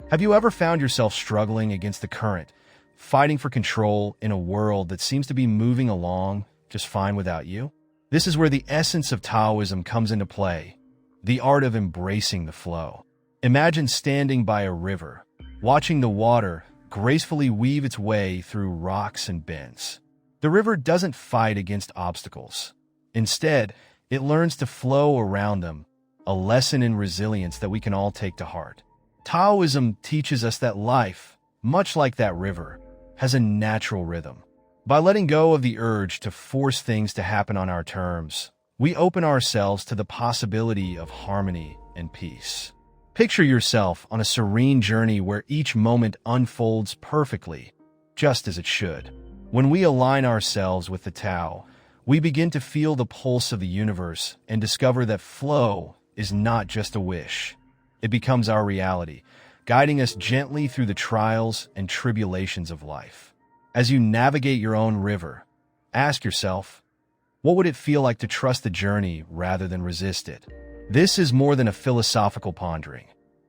Have you ever found yourself struggling against the current, fighting for control in a world that seems to be moving along just fine without you? This is where the essence of Taoism comes into play, the art of embracing the flow. Imagine standing by a river, watching the water gracefully weave its way through rocks and bends. The river doesn't fight against obstacles. Instead, it learns to flow around them, a lesson in resilience that we can all take to heart. Taoism teaches us that life, much like that river, has a natural rhythm. By letting go of the urge to force things to happen on our terms, we open ourselves to the possibility of harmony and peace. Picture yourself on a serene journey where each moment unfolds perfectly, just as it should. When we align ourselves with the Tao, we begin to feel the pulse of the universe and discover that flow is not just a wish. It becomes our reality, guiding us gently through the trials and tribulations of life. As you navigate your own river, ask yourself, what would it feel like to trust the journey rather than resist it? This is more than a philosophical pondering.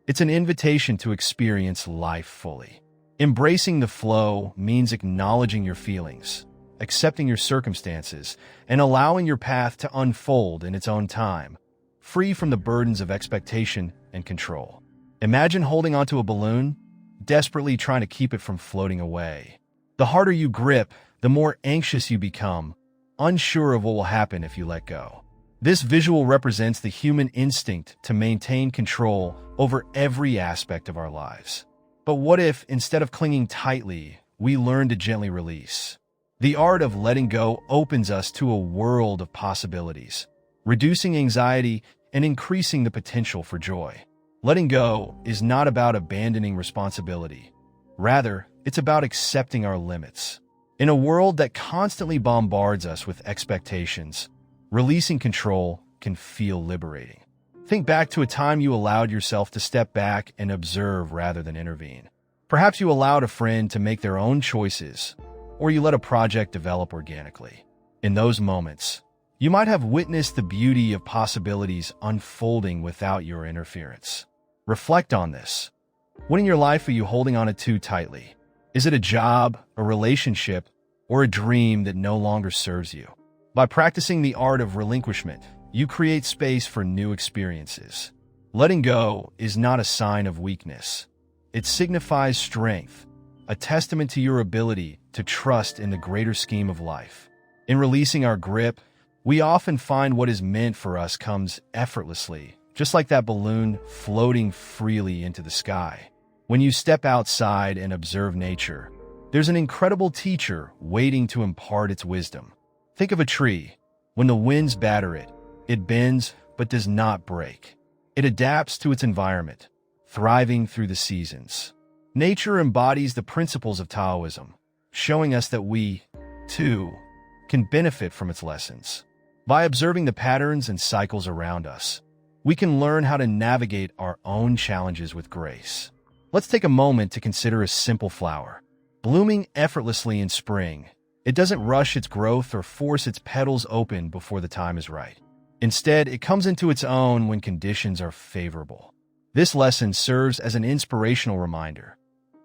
It's an invitation to experience life fully. Embracing the flow means acknowledging your feelings, accepting your circumstances, and allowing your path to unfold in its own time, free from the burdens of expectation and control. Imagine holding onto a balloon, desperately trying to keep it from floating away. The harder you grip, the more anxious you become, unsure of what will happen if you let go. This visual represents the human instinct to maintain control over every aspect of our lives. But what if, instead of clinging tightly, we learn to gently release? The art of letting go opens us to a world of possibilities, reducing anxiety and increasing the potential for joy. Letting go is not about abandoning responsibility. Rather, it's about accepting our limits. In a world that constantly bombards us with expectations, releasing control can feel liberating. Think back to a time you allowed yourself to step back and observe rather than intervene. Perhaps you allowed a friend to make their own choices, or you let a project develop organically. In those moments, you might have witnessed the beauty of possibilities unfolding without your interference. Reflect on this. What in your life are you holding on to too tightly? Is it a job, a relationship, or a dream that no longer serves you? By practicing the art of relinquishment, you create space for new experiences. Letting go is not a sign of weakness. It signifies strength, a testament to your ability to trust in the greater scheme of life. In releasing our grip, we often find what is meant for us comes effortlessly, just like that balloon floating freely into the sky. When you step outside and observe nature, there's an incredible teacher waiting to impart its wisdom. Think of a tree. When the winds batter it, it bends but does not break. It adapts to its environment, thriving through the seasons. Nature embodies the principles of Taoism, showing us that we, too, can benefit from its lessons. By observing the patterns and cycles around us, we can learn how to navigate our own challenges with grace. Let's take a moment to consider a simple flower. Blooming effortlessly in spring, it doesn't rush its growth or force its petals open before the time is right. Instead, it comes into its own when conditions are favorable. This lesson serves as an inspirational reminder.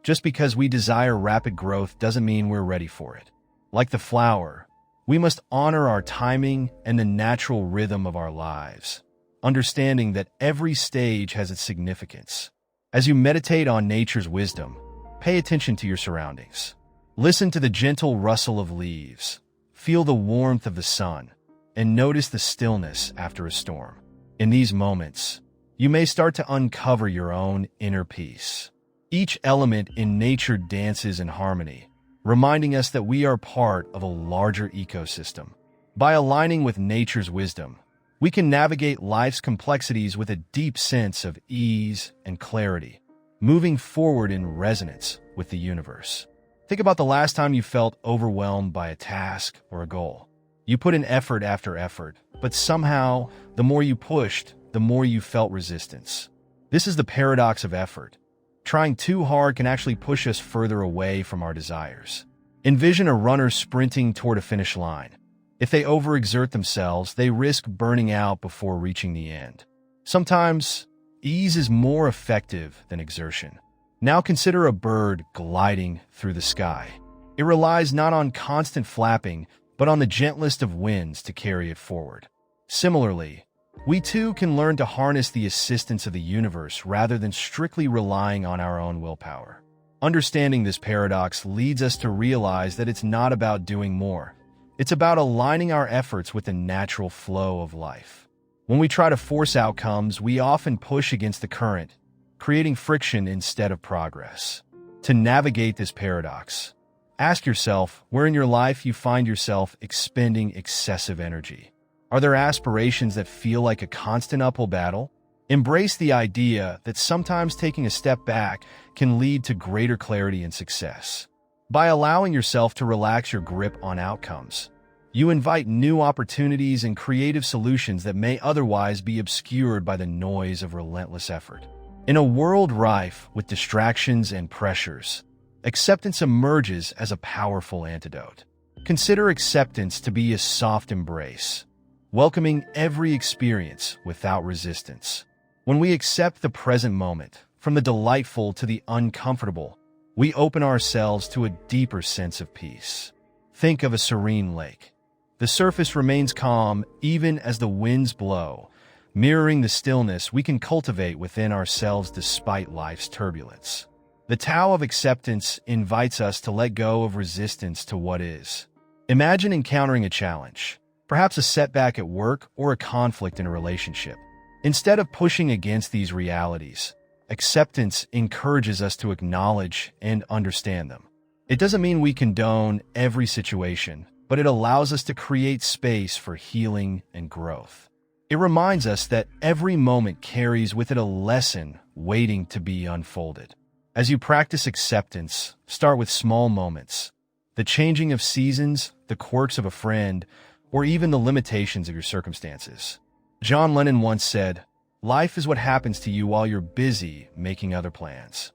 Just because we desire rapid growth doesn't mean we're ready for it. Like the flower, we must honor our timing and the natural rhythm of our lives, understanding that every stage has its significance. As you meditate on nature's wisdom, pay attention to your surroundings. Listen to the gentle rustle of leaves, feel the warmth of the sun, and notice the stillness after a storm. In these moments, you may start to uncover your own inner peace. Each element in nature dances in harmony, reminding us that we are part of a larger ecosystem. By aligning with nature's wisdom, we can navigate life's complexities with a deep sense of ease and clarity, moving forward in resonance with the universe. Think about the last time you felt overwhelmed by a task or a goal. You put in effort after effort, but somehow, the more you pushed, the more you felt resistance. This is the paradox of effort. Trying too hard can actually push us further away from our desires. Envision a runner sprinting toward a finish line. If they overexert themselves, they risk burning out before reaching the end. Sometimes, ease is more effective than exertion. Now consider a bird gliding through the sky. It relies not on constant flapping, but on the gentlest of winds to carry it forward. Similarly, we too can learn to harness the assistance of the universe rather than strictly relying on our own willpower. Understanding this paradox leads us to realize that it's not about doing more. It's about aligning our efforts with the natural flow of life. When we try to force outcomes, we often push against the current, creating friction instead of progress. To navigate this paradox, ask yourself where in your life you find yourself expending excessive energy. Are there aspirations that feel like a constant uphill battle? Embrace the idea that sometimes taking a step back can lead to greater clarity and success. By allowing yourself to relax your grip on outcomes, you invite new opportunities and creative solutions that may otherwise be obscured by the noise of relentless effort. In a world rife with distractions and pressures, acceptance emerges as a powerful antidote. Consider acceptance to be a soft embrace, welcoming every experience without resistance. When we accept the present moment, from the delightful to the uncomfortable, we open ourselves to a deeper sense of peace. Think of a serene lake. The surface remains calm even as the winds blow, mirroring the stillness we can cultivate within ourselves despite life's turbulence. The Tao of acceptance invites us to let go of resistance to what is. Imagine encountering a challenge, perhaps a setback at work or a conflict in a relationship. Instead of pushing against these realities, acceptance encourages us to acknowledge and understand them. It doesn't mean we condone every situation, but it allows us to create space for healing and growth. It reminds us that every moment carries with it a lesson waiting to be unfolded. As you practice acceptance, start with small moments. The changing of seasons, the quirks of a friend, or even the limitations of your circumstances. John Lennon once said, "Life is what happens to you while you're busy making other plans."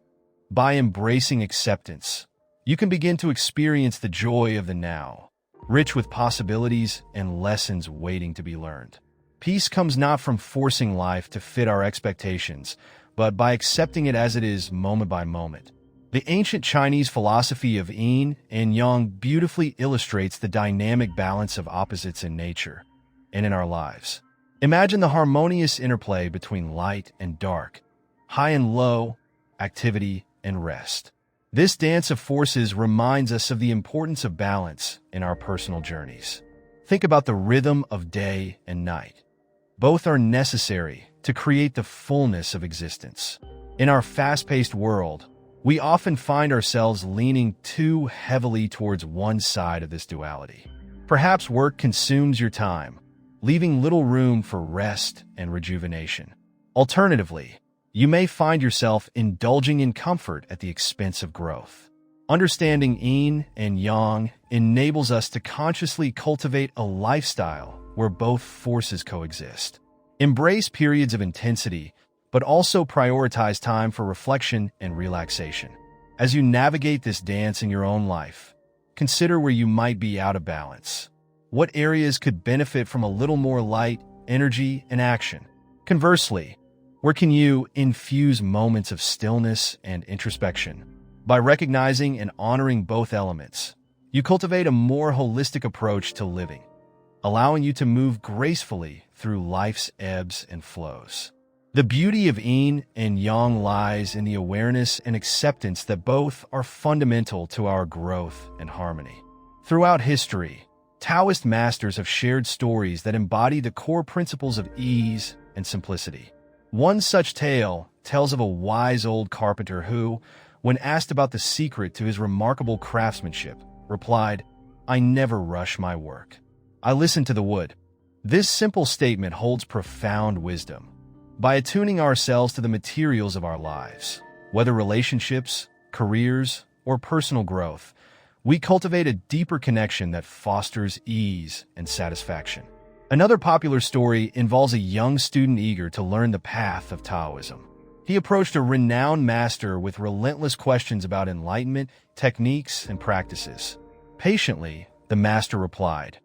By embracing acceptance, you can begin to experience the joy of the now, rich with possibilities and lessons waiting to be learned. Peace comes not from forcing life to fit our expectations, but by accepting it as it is moment by moment. The ancient Chinese philosophy of yin and yang beautifully illustrates the dynamic balance of opposites in nature and in our lives. Imagine the harmonious interplay between light and dark, high and low, activity and rest. This dance of forces reminds us of the importance of balance in our personal journeys. Think about the rhythm of day and night. Both are necessary to create the fullness of existence. In our fast-paced world, we often find ourselves leaning too heavily towards one side of this duality. Perhaps work consumes your time, leaving little room for rest and rejuvenation. Alternatively, you may find yourself indulging in comfort at the expense of growth. Understanding yin and yang enables us to consciously cultivate a lifestyle where both forces coexist. Embrace periods of intensity, but also prioritize time for reflection and relaxation. As you navigate this dance in your own life, consider where you might be out of balance. What areas could benefit from a little more light, energy, and action? Conversely, where can you infuse moments of stillness and introspection? By recognizing and honoring both elements, you cultivate a more holistic approach to living, allowing you to move gracefully through life's ebbs and flows. The beauty of yin and yang lies in the awareness and acceptance that both are fundamental to our growth and harmony. Throughout history, Taoist masters have shared stories that embody the core principles of ease and simplicity. One such tale tells of a wise old carpenter who, when asked about the secret to his remarkable craftsmanship, replied, "I never rush my work. I listen to the wood." This simple statement holds profound wisdom. By attuning ourselves to the materials of our lives, whether relationships, careers, or personal growth, we cultivate a deeper connection that fosters ease and satisfaction. Another popular story involves a young student eager to learn the path of Taoism. He approached a renowned master with relentless questions about enlightenment, techniques, and practices. Patiently, the master replied,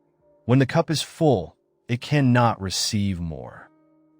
"When the cup is full, it cannot receive more."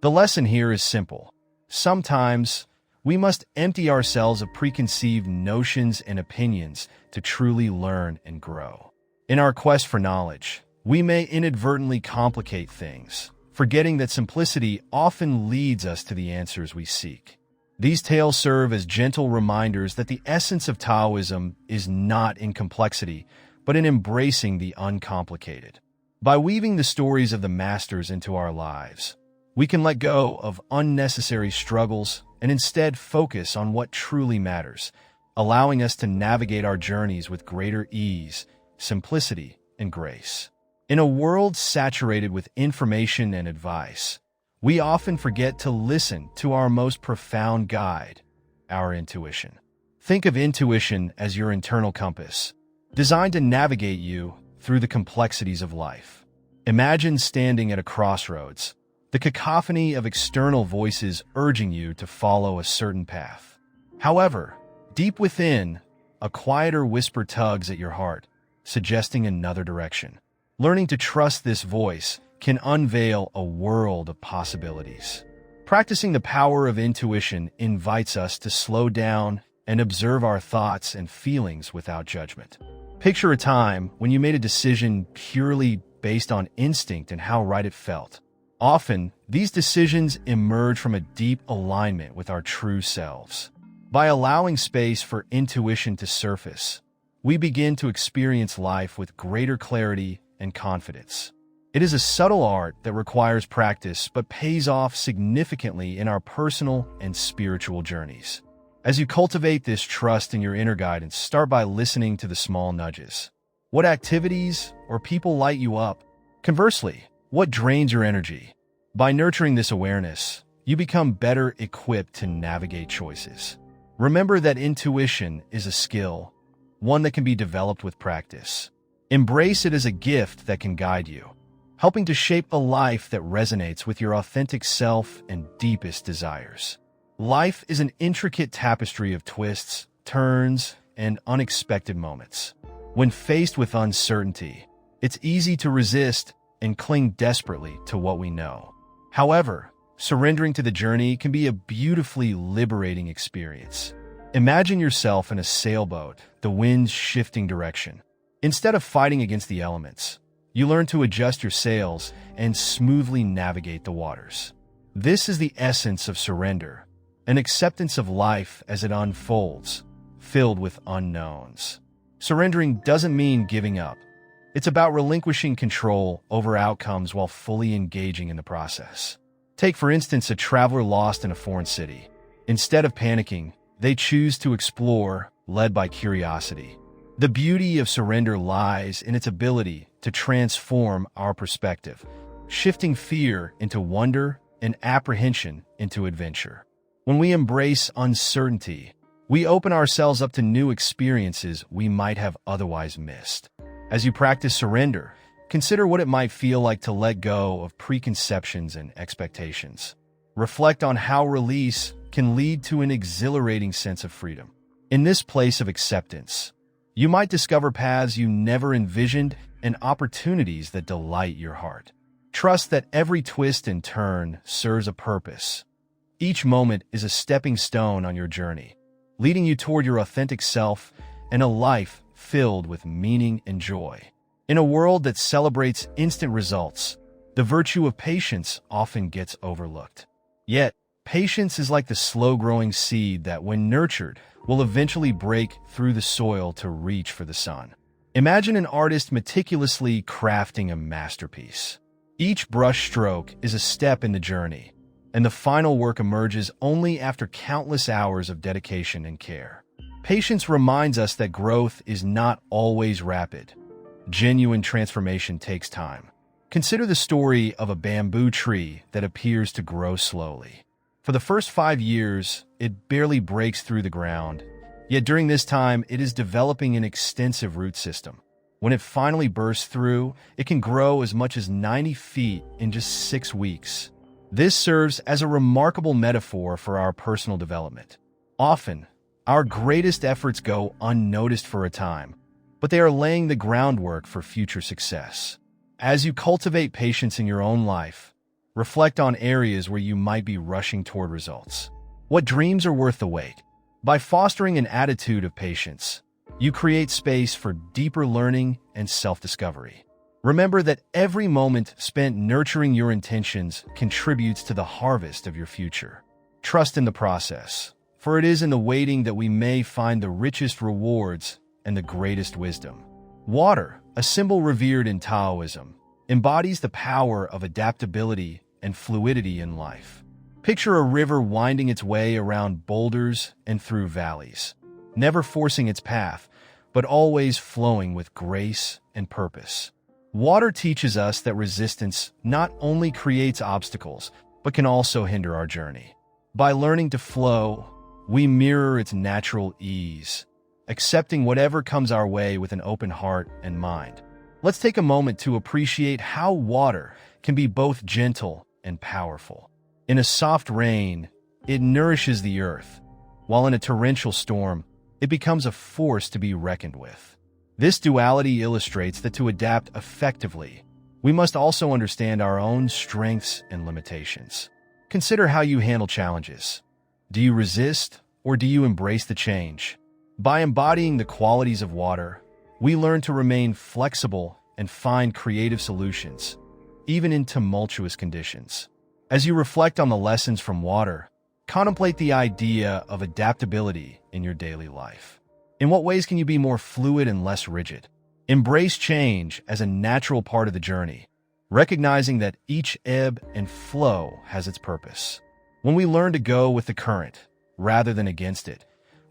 The lesson here is simple. Sometimes, We must empty ourselves of preconceived notions and opinions to truly learn and grow. In our quest for knowledge, we may inadvertently complicate things, forgetting that simplicity often leads us to the answers we seek. These tales serve as gentle reminders that the essence of Taoism is not in complexity, but in embracing the uncomplicated. By weaving the stories of the masters into our lives, we can let go of unnecessary struggles and instead focus on what truly matters, allowing us to navigate our journeys with greater ease, simplicity, and grace. In a world saturated with information and advice, we often forget to listen to our most profound guide, our intuition. Think of intuition as your internal compass, designed to navigate you through the complexities of life. Imagine standing at a crossroads, the cacophony of external voices urging you to follow a certain path. However, deep within, a quieter whisper tugs at your heart, suggesting another direction. Learning to trust this voice can unveil a world of possibilities. Practicing the power of intuition invites us to slow down and observe our thoughts and feelings without judgment. Picture a time when you made a decision purely based on instinct and how right it felt. Often, these decisions emerge from a deep alignment with our true selves. By allowing space for intuition to surface, we begin to experience life with greater clarity and confidence. It is a subtle art that requires practice but pays off significantly in our personal and spiritual journeys. As you cultivate this trust in your inner guidance, start by listening to the small nudges. What activities or people light you up? Conversely, what drains your energy? By nurturing this awareness, you become better equipped to navigate choices. Remember that intuition is a skill, one that can be developed with practice. Embrace it as a gift that can guide you, helping to shape a life that resonates with your authentic self and deepest desires. Life is an intricate tapestry of twists, turns, and unexpected moments. When faced with uncertainty, it's easy to resist and cling desperately to what we know. However, surrendering to the journey can be a beautifully liberating experience. Imagine yourself in a sailboat, the wind's shifting direction. Instead of fighting against the elements, you learn to adjust your sails and smoothly navigate the waters. This is the essence of surrender, an acceptance of life as it unfolds, filled with unknowns. Surrendering doesn't mean giving up. It's about relinquishing control over outcomes while fully engaging in the process. Take, for instance, a traveler lost in a foreign city. Instead of panicking, they choose to explore, led by curiosity. The beauty of surrender lies in its ability to transform our perspective, shifting fear into wonder and apprehension into adventure. When we embrace uncertainty, we open ourselves up to new experiences we might have otherwise missed. As you practice surrender, consider what it might feel like to let go of preconceptions and expectations. Reflect on how release can lead to an exhilarating sense of freedom. In this place of acceptance, you might discover paths you never envisioned and opportunities that delight your heart. Trust that every twist and turn serves a purpose. Each moment is a stepping stone on your journey, leading you toward your authentic self and a life filled with meaning and joy. In a world that celebrates instant results, the virtue of patience often gets overlooked. Yet, patience is like the slow-growing seed that, when nurtured, will eventually break through the soil to reach for the sun. Imagine an artist meticulously crafting a masterpiece. Each brush stroke is a step in the journey, and the final work emerges only after countless hours of dedication and care. Patience reminds us that growth is not always rapid. Genuine transformation takes time. Consider the story of a bamboo tree that appears to grow slowly. For the first 5 years, it barely breaks through the ground, yet during this time, it is developing an extensive root system. When it finally bursts through, it can grow as much as 90 feet in just 6 weeks. This serves as a remarkable metaphor for our personal development. Often, our greatest efforts go unnoticed for a time, but they are laying the groundwork for future success. As you cultivate patience in your own life, reflect on areas where you might be rushing toward results. What dreams are worth the wait? By fostering an attitude of patience, you create space for deeper learning and self-discovery. Remember that every moment spent nurturing your intentions contributes to the harvest of your future. Trust in the process, for it is in the waiting that we may find the richest rewards and the greatest wisdom. Water, a symbol revered in Taoism, embodies the power of adaptability and fluidity in life. Picture a river winding its way around boulders and through valleys, never forcing its path, but always flowing with grace and purpose. Water teaches us that resistance not only creates obstacles, but can also hinder our journey. By learning to flow, we mirror its natural ease, accepting whatever comes our way with an open heart and mind. Let's take a moment to appreciate how water can be both gentle and powerful. In a soft rain, it nourishes the earth, while in a torrential storm, it becomes a force to be reckoned with. This duality illustrates that to adapt effectively, we must also understand our own strengths and limitations. Consider how you handle challenges. Do you resist, or do you embrace the change? By embodying the qualities of water, we learn to remain flexible and find creative solutions, even in tumultuous conditions. As you reflect on the lessons from water, contemplate the idea of adaptability in your daily life. In what ways can you be more fluid and less rigid? Embrace change as a natural part of the journey, recognizing that each ebb and flow has its purpose. When we learn to go with the current rather than against it,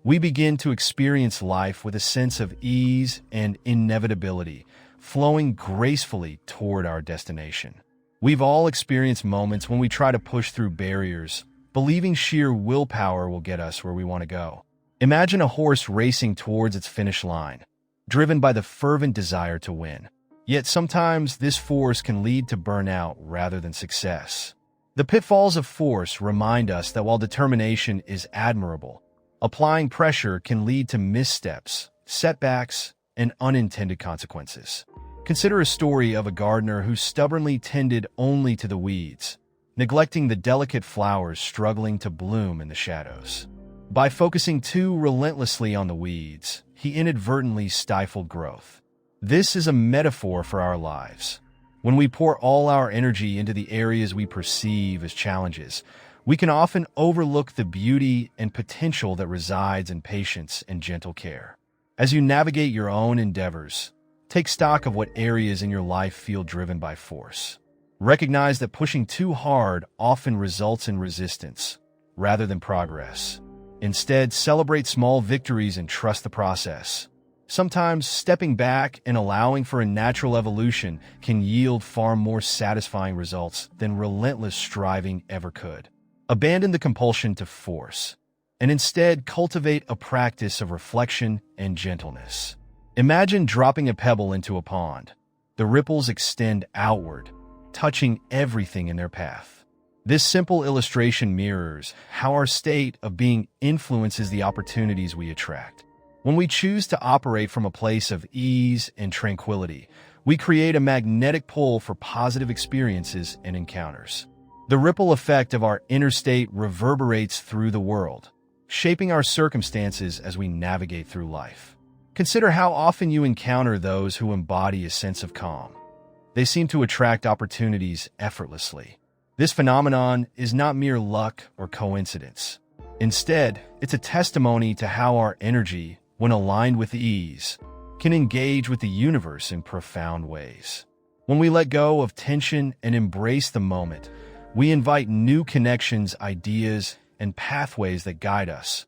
we begin to experience life with a sense of ease and inevitability, flowing gracefully toward our destination. We've all experienced moments when we try to push through barriers, believing sheer willpower will get us where we want to go. Imagine a horse racing towards its finish line, driven by the fervent desire to win. Yet sometimes this force can lead to burnout rather than success. The pitfalls of force remind us that while determination is admirable, applying pressure can lead to missteps, setbacks, and unintended consequences. Consider a story of a gardener who stubbornly tended only to the weeds, neglecting the delicate flowers struggling to bloom in the shadows. By focusing too relentlessly on the weeds, he inadvertently stifled growth. This is a metaphor for our lives. When we pour all our energy into the areas we perceive as challenges, we can often overlook the beauty and potential that resides in patience and gentle care. As you navigate your own endeavors, take stock of what areas in your life feel driven by force. Recognize that pushing too hard often results in resistance, rather than progress. Instead, celebrate small victories and trust the process. Sometimes stepping back and allowing for a natural evolution can yield far more satisfying results than relentless striving ever could. Abandon the compulsion to force, and instead cultivate a practice of reflection and gentleness. Imagine dropping a pebble into a pond. The ripples extend outward, touching everything in their path. This simple illustration mirrors how our state of being influences the opportunities we attract. When we choose to operate from a place of ease and tranquility, we create a magnetic pull for positive experiences and encounters. The ripple effect of our inner state reverberates through the world, shaping our circumstances as we navigate through life. Consider how often you encounter those who embody a sense of calm. They seem to attract opportunities effortlessly. This phenomenon is not mere luck or coincidence. Instead, it's a testimony to how our energy, when aligned with ease, can engage with the universe in profound ways. When we let go of tension and embrace the moment, we invite new connections, ideas, and pathways that guide us,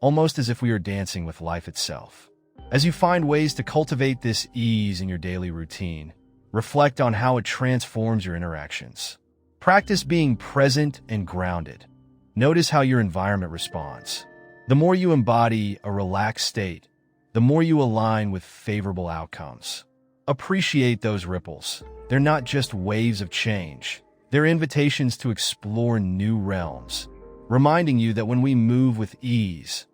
almost as if we are dancing with life itself. As you find ways to cultivate this ease in your daily routine, reflect on how it transforms your interactions. Practice being present and grounded. Notice how your environment responds. The more you embody a relaxed state, the more you align with favorable outcomes. Appreciate those ripples. They're not just waves of change. They're invitations to explore new realms, reminding you that when we move with ease,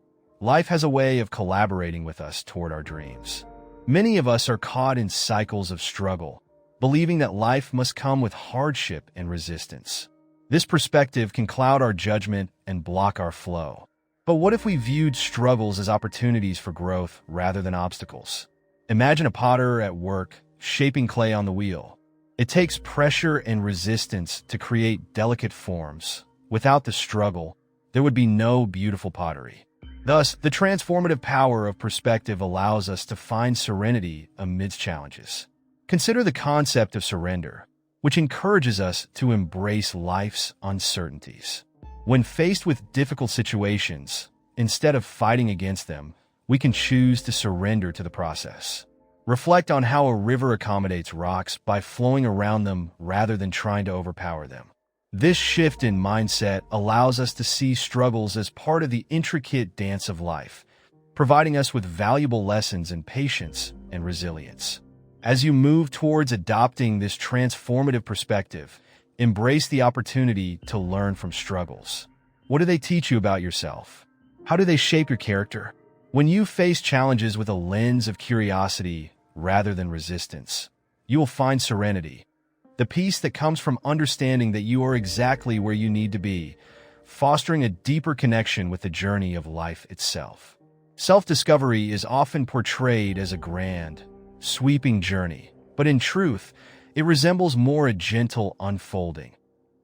life has a way of collaborating with us toward our dreams. Many of us are caught in cycles of struggle, believing that life must come with hardship and resistance. This perspective can cloud our judgment and block our flow. But what if we viewed struggles as opportunities for growth rather than obstacles? Imagine a potter at work, shaping clay on the wheel. It takes pressure and resistance to create delicate forms. Without the struggle, there would be no beautiful pottery. Thus, the transformative power of perspective allows us to find serenity amidst challenges. Consider the concept of surrender, which encourages us to embrace life's uncertainties. When faced with difficult situations, instead of fighting against them, we can choose to surrender to the process. Reflect on how a river accommodates rocks by flowing around them rather than trying to overpower them. This shift in mindset allows us to see struggles as part of the intricate dance of life, providing us with valuable lessons in patience and resilience. As you move towards adopting this transformative perspective, embrace the opportunity to learn from struggles. What do they teach you about yourself? How do they shape your character? When you face challenges with a lens of curiosity rather than resistance, you will find serenity, the peace that comes from understanding that you are exactly where you need to be, fostering a deeper connection with the journey of life itself. Self-discovery is often portrayed as a grand, sweeping journey, but in truth, it resembles more a gentle unfolding,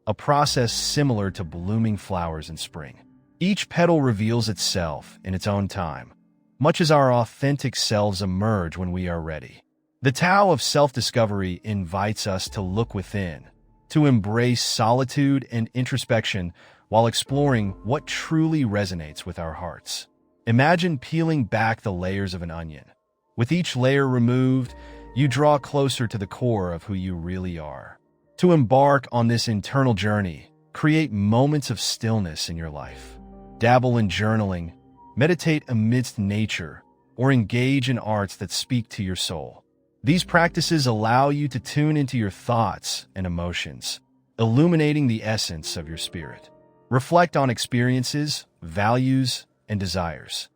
a process similar to blooming flowers in spring. Each petal reveals itself in its own time, much as our authentic selves emerge when we are ready. The Tao of self-discovery invites us to look within, to embrace solitude and introspection while exploring what truly resonates with our hearts. Imagine peeling back the layers of an onion. With each layer removed, you draw closer to the core of who you really are. To embark on this internal journey, create moments of stillness in your life. Dabble in journaling, meditate amidst nature, or engage in arts that speak to your soul. These practices allow you to tune into your thoughts and emotions, illuminating the essence of your spirit. Reflect on experiences, values, and desires.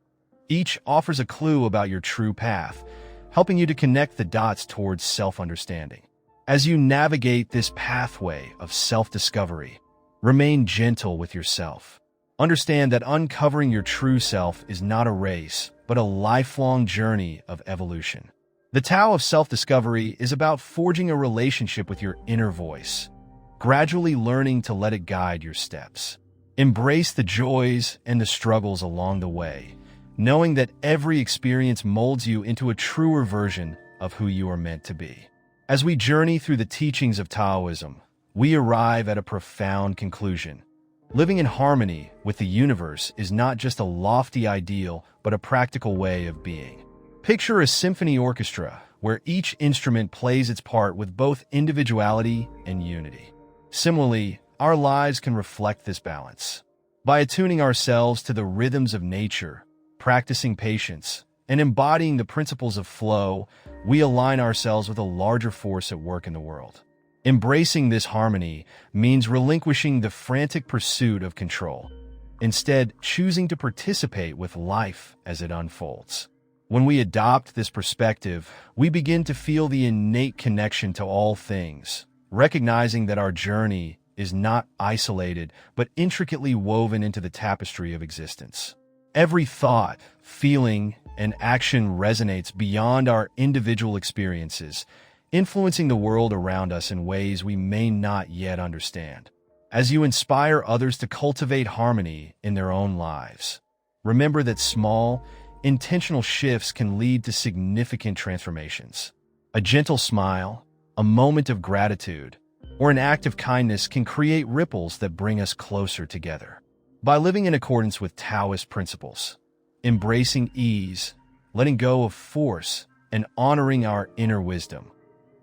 Each offers a clue about your true path, helping you to connect the dots towards self-understanding. As you navigate this pathway of self-discovery, remain gentle with yourself. Understand that uncovering your true self is not a race, but a lifelong journey of evolution. The Tao of self-discovery is about forging a relationship with your inner voice, gradually learning to let it guide your steps. Embrace the joys and the struggles along the way, knowing that every experience molds you into a truer version of who you are meant to be. As we journey through the teachings of Taoism, we arrive at a profound conclusion. Living in harmony with the universe is not just a lofty ideal, but a practical way of being. Picture a symphony orchestra where each instrument plays its part with both individuality and unity. Similarly, our lives can reflect this balance. By attuning ourselves to the rhythms of nature, practicing patience, and embodying the principles of flow, we align ourselves with a larger force at work in the world. Embracing this harmony means relinquishing the frantic pursuit of control, instead choosing to participate with life as it unfolds. When we adopt this perspective, we begin to feel the innate connection to all things, recognizing that our journey is not isolated but intricately woven into the tapestry of existence. Every thought, feeling, and action resonates beyond our individual experiences, influencing the world around us in ways we may not yet understand. As you inspire others to cultivate harmony in their own lives, remember that small, intentional shifts can lead to significant transformations. A gentle smile, a moment of gratitude, or an act of kindness can create ripples that bring us closer together. By living in accordance with Taoist principles, embracing ease, letting go of force, and honoring our inner wisdom,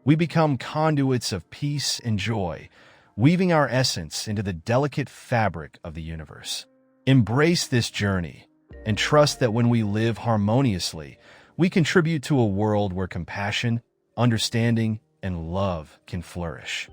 we become conduits of peace and joy, weaving our essence into the delicate fabric of the universe. Embrace this journey and trust that when we live harmoniously, we contribute to a world where compassion, understanding, and love can flourish.